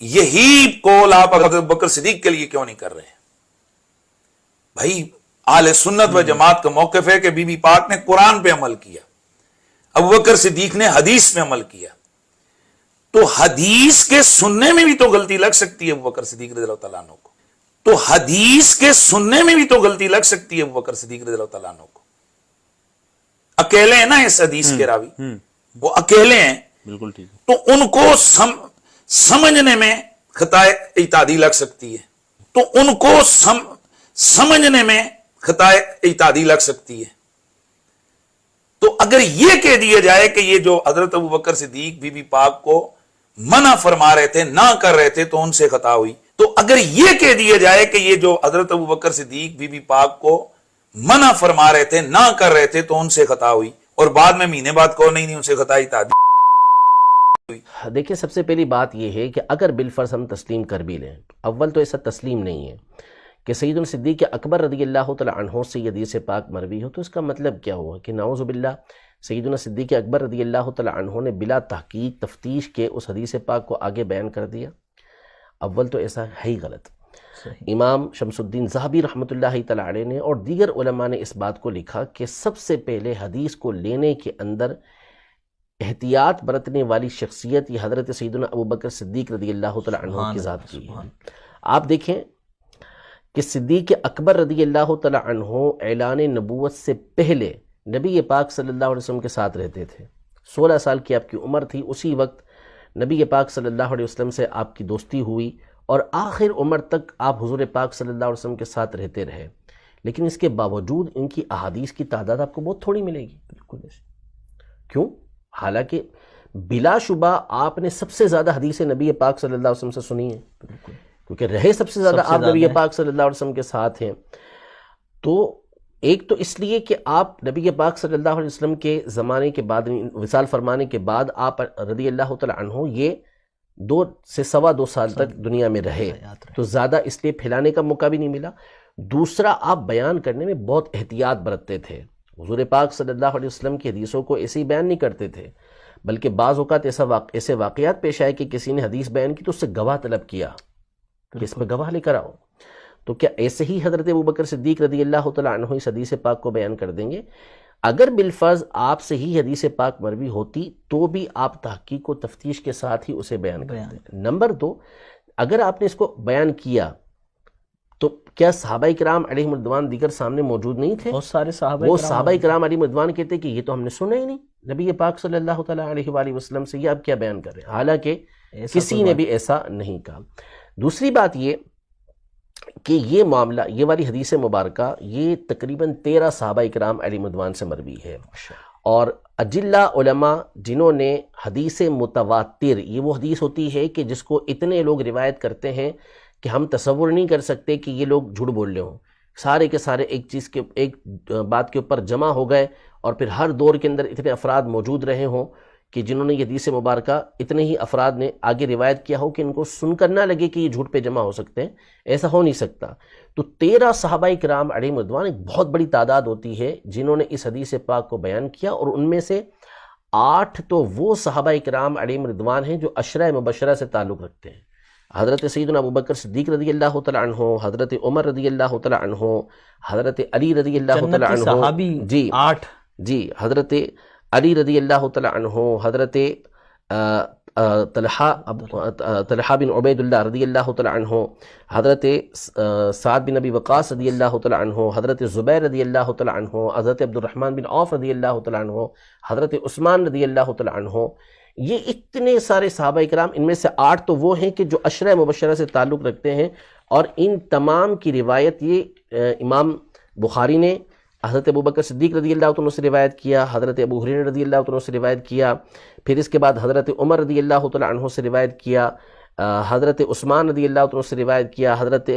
یہی قول آپ حضرت بکر صدیق کے لیے کیوں نہیں کر رہے ہیں؟ بھائی اہل سنت و جماعت کا موقف ہے کہ بی بی پاک نے قرآن پہ عمل کیا، ابو بکر صدیق نے حدیث میں عمل کیا، تو حدیث کے سننے میں بھی تو غلطی لگ سکتی ہے ابو بکر صدیق رضی اللہ تعالیٰ عنہ کو، تو حدیث کے سننے میں بھی تو غلطی لگ سکتی ہے ابو بکر صدیق رضی اللہ تعالیٰ عنہ کو۔ اکیلے ہیں نا اس حدیث کے راوی، وہ اکیلے ہیں، بالکل ٹھیک ہے۔ تو ان کو سمجھنے میں خطا اعتادی لگ سکتی ہے، تو ان کو سمجھنے میں خطا اعتادی لگ سکتی ہے۔ تو اگر یہ کہہ دیا جائے کہ یہ جو حضرت ابو بکر صدیق بی بی پاک کو منع فرما رہے تھے، نہ کر رہے تھے، تو ان سے خطا ہوئی، تو اگر یہ کہہ دیا جائے کہ یہ جو حضرت ابو بکر صدیق بی بی پاک کو منع فرما رہے تھے، نہ کر رہے تھے، تو ان سے خطا ہوئی، اور بعد میں مہینے بعد کو نہیں ان سے خطا اعتادی۔ دیکھیں سب سے پہلی بات یہ ہے کہ اگر بالفرض ہم تسلیم کر بھی لیں، اول تو ایسا تسلیم نہیں ہے کہ سیدنا صدیق اکبر رضی اللہ تعالی عنہ سے یہ حدیث پاک مروی ہو، تو اس کا مطلب کیا ہوا کہ نعوذ باللہ سیدنا صدیق اکبر رضی اللہ تعالی عنہ نے بلا تحقیق تفتیش کے اس حدیث پاک کو آگے بیان کر دیا؟ اول تو ایسا ہے ہی غلط۔ امام شمس الدین ذہبی رحمۃ اللہ تعالی علیہ نے اور دیگر علماء نے اس بات کو لکھا کہ سب سے پہلے حدیث کو لینے کے اندر احتیاط برتنے والی شخصیت یہ حضرت سیدنا ابو بکر صدیق رضی اللہ تعالی عنہ کی ذات کی ہے۔ آپ دیکھیں کہ صدیق اکبر رضی اللہ تعالی عنہ اعلان نبوت سے پہلے نبی پاک صلی اللہ علیہ وسلم کے ساتھ رہتے تھے، 16 سال کی آپ کی عمر تھی، اسی وقت نبی پاک صلی اللہ علیہ وسلم سے آپ کی دوستی ہوئی، اور آخر عمر تک آپ حضور پاک صلی اللہ علیہ وسلم کے ساتھ رہتے رہے، لیکن اس کے باوجود ان کی احادیث کی تعداد آپ کو بہت تھوڑی ملے گی۔ بالکل کیوں؟ حالانکہ بلا شبہ آپ نے سب سے زیادہ حدیث نبی پاک صلی اللہ علیہ وسلم سے سنی ہے، کیونکہ رہے سب سے زیادہ آپ نبی پاک صلی اللہ علیہ وسلم کے ساتھ ہیں۔ تو ایک تو اس لیے کہ آپ نبی پاک صلی اللہ علیہ وسلم کے زمانے کے بعد، وصال فرمانے کے بعد آپ رضی اللہ تعالی عنہ یہ 2 سے 2.25 سال تک دنیا میں رہے، تو زیادہ اس لیے پھیلانے کا موقع بھی نہیں ملا۔ دوسرا، آپ بیان کرنے میں بہت احتیاط برتتے تھے، حضور پاک صلی اللہ علیہ وسلم کی حدیثوں کو ایسے ہی بیان نہیں کرتے تھے، بلکہ بعض اوقات ایسے واقعات پیش آئے کہ کسی نے حدیث بیان کی تو اس سے گواہ طلب کیا کہ اس میں گواہ لے کر آؤ۔ تو کیا ایسے ہی حضرت ابو بکر صدیق رضی اللہ تعالی عنہ اس حدیث پاک کو بیان کر دیں گے؟ اگر بالفرض آپ سے ہی حدیث پاک مروی ہوتی تو بھی آپ تحقیق و تفتیش کے ساتھ ہی اسے بیان کرتے۔ نمبر 2، اگر آپ نے اس کو بیان کیا تو کیا صحابہ کرام علیہم رضوان دیگر سامنے موجود نہیں تھے؟ بہت سارے صحابہ کرام علیہم رضوان کہتے کہ یہ تو ہم نے سنا ہی نہیں نبی پاک صلی اللہ تعالیٰ علیہ وآلہ وسلم سے، یہ آپ کیا بیان کر رہے ہیں؟ حالانکہ کسی نے بھی ایسا نہیں کہا۔ دوسری بات یہ کہ یہ معاملہ، یہ والی حدیث مبارکہ، یہ تقریباً 13 صحابہ کرام علیہم رضوان سے مروی ہے، اور اجلہ علماء جنہوں نے حدیث متواتر، یہ وہ حدیث ہوتی ہے کہ جس کو اتنے لوگ روایت کرتے ہیں کہ ہم تصور نہیں کر سکتے کہ یہ لوگ جھوٹ بول رہے ہوں، سارے کے سارے ایک بات کے اوپر جمع ہو گئے، اور پھر ہر دور کے اندر اتنے افراد موجود رہے ہوں کہ جنہوں نے یہ حدیث مبارکہ اتنے ہی افراد نے آگے روایت کیا ہو کہ ان کو سن کر نہ لگے کہ یہ جھوٹ پہ جمع ہو سکتے ہیں، ایسا ہو نہیں سکتا۔ تو 13 صحابہ کرام علیہم رضوان ایک بہت بڑی تعداد ہوتی ہے جنہوں نے اس حدیث پاک کو بیان کیا، اور ان میں سے 8 تو وہ صحابہ کرام علیہم رضوان ہیں جو عشرہ مبشرہ سے تعلق رکھتے ہیں۔ حضرت سیدنا ابو بکر صدیق رضی اللہ تعالی عنہ، حضرت عمر رضی اللہ تعالی عنہ، حضرت علی رضی اللہ تعالی عنہ، صحابی 8 جی، حضرت علی رضی اللہ تعالی عنہ، حضرت طلحہ بن عبید اللہ رضی اللہ تعالی عنہ، حضرت سعد بن ابی وقاص رضی اللہ تعالی عنہ، حضرت زبیر رضی اللہ تعالی عنہ، حضرت عبد الرحمن بن عوف رضی اللہ تعالی عنہ، حضرت عثمان رضی اللہ تعالی عنہ، یہ اتنے سارے صحابہ کرام، ان میں سے 8 تو وہ ہیں کہ جو عشرہ مبشرہ سے تعلق رکھتے ہیں، اور ان تمام کی روایت یہ امام بخاری نے حضرت ابو بکر صدیق رضی اللہ عنہ سے روایت کیا، حضرت ابو ہریرہ رضی اللہ عنہ سے روایت کیا، پھر اس کے بعد حضرت عمر رضی اللہ تعالی عنہ سے روایت کیا، حضرت عثمان رضی اللہ عنہ سے روایت کیا، حضرت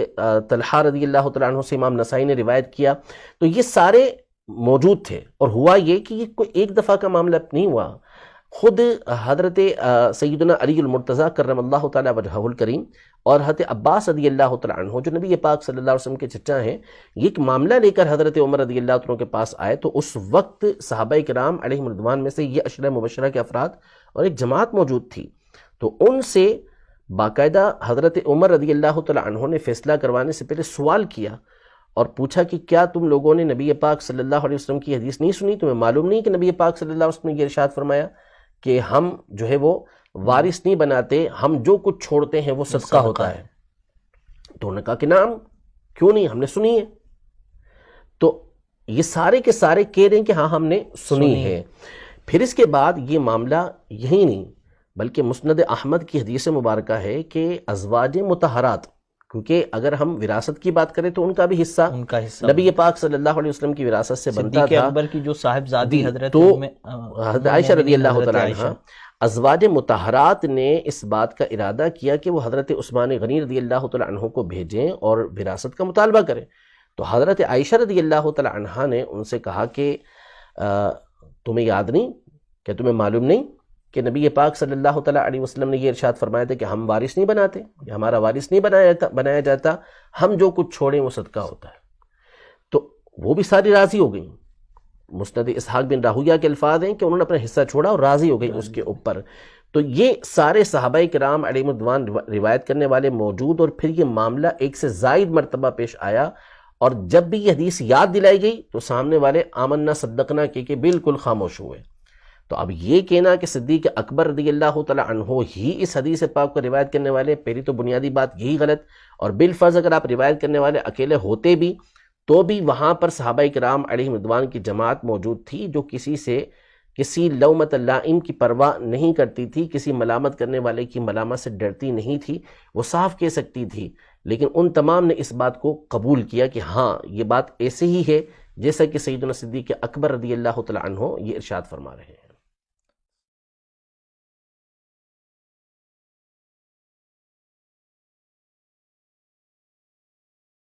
طلحہ رضی اللہ تعالی عنہ سے امام نسائی نے روایت کیا۔ تو یہ سارے موجود تھے، اور ہوا یہ کہ یہ کوئی ایک دفعہ کا معاملہ نہیں ہوا، خود حضرت سیدنا علی المرتضیٰ کرم اللہ تعالیٰ وجہہ الکریم اور حضرت عباس رضی اللہ تعالیٰ عنہ جو نبی پاک صلی اللہ علیہ وسلم کے چچا ہیں، یہ ایک معاملہ لے کر حضرت عمر رضی اللہ عنہ کے پاس آئے، تو اس وقت صحابہ کرام علیہم رضوان میں سے یہ عشرہ مبشرہ کے افراد اور ایک جماعت موجود تھی، تو ان سے باقاعدہ حضرت عمر رضی اللہ تعالیٰ عنہ نے فیصلہ کروانے سے پہلے سوال کیا اور پوچھا کہ کیا تم لوگوں نے نبی پاک صلی اللہ علیہ وسلم کی حدیث نہیں سنی؟ تمہیں معلوم نہیں کہ نبی پاک صلی اللہ علیہ وسلم نے یہ ارشاد فرمایا کہ ہم جو ہے وہ وارث نہیں بناتے، ہم جو کچھ چھوڑتے ہیں وہ صدقہ ہوتا ہے؟ تو انہوں نے کہا کہ نعم، کیوں نہیں، ہم نے سنی ہے۔ تو یہ سارے کے سارے کہہ رہے ہیں کہ ہاں ہم نے سنی ہے۔ پھر اس کے بعد یہ معاملہ یہی نہیں بلکہ مسند احمد کی حدیث مبارکہ ہے کہ ازواج مطہرات، کیونکہ اگر ہم وراثت کی بات کریں تو ان کا بھی حصہ نبی پاک صلی اللہ علیہ وسلم کی وراثت سے بنتا تھا۔ اکبر کی جو صاحبزادی حضرت تو حضرت عائشہ رضی اللہ تعالیٰ عنہ، ازواج مطہرات نے اس بات کا ارادہ کیا کہ وہ حضرت عثمان غنی رضی اللہ تعالیٰ عنہ کو بھیجیں اور وراثت کا مطالبہ کریں۔ تو حضرت عائشہ رضی اللہ تعالیٰ عنہ نے ان سے کہا کہ تمہیں یاد نہیں، کہ تمہیں معلوم نہیں کہ نبی پاک صلی اللہ تعالیٰ علیہ وسلم نے یہ ارشاد فرمایا تھا کہ ہم وارث نہیں بناتے، یا ہمارا وارث نہیں بنایا جاتا، ہم جو کچھ چھوڑیں وہ صدقہ ہوتا ہے۔ تو وہ بھی ساری راضی ہو گئیں۔ مسند اسحاق بن راہویہ کے الفاظ ہیں کہ انہوں نے اپنا حصہ چھوڑا اور راضی ہو گئی اس کے اوپر۔ تو یہ سارے صحابہ کرام علیہم الرضوان روایت کرنے والے موجود، اور پھر یہ معاملہ ایک سے زائد مرتبہ پیش آیا، اور جب بھی یہ حدیث یاد دلائی گئی تو سامنے والے آمنا صدقنا کہ بالکل خاموش ہوئے۔ تو اب یہ کہنا کہ صدیق اکبر رضی اللہ تعالیٰ عنہ ہی اس حدیث پاک کو روایت کرنے والے، پہلی تو بنیادی بات یہی غلط، اور بالفرض اگر آپ روایت کرنے والے اکیلے ہوتے بھی تو بھی وہاں پر صحابہ کرام علیہم رضوان کی جماعت موجود تھی جو کسی لومت لائم کی پرواہ نہیں کرتی تھی، کسی ملامت کرنے والے کی ملامت سے ڈرتی نہیں تھی، وہ صاف کہہ سکتی تھی۔ لیکن ان تمام نے اس بات کو قبول کیا کہ ہاں یہ بات ایسے ہی ہے جیسا کہ سیدنا صدیق اکبر رضی اللہ تعالیٰ عنہ یہ ارشاد فرما رہے ہیں۔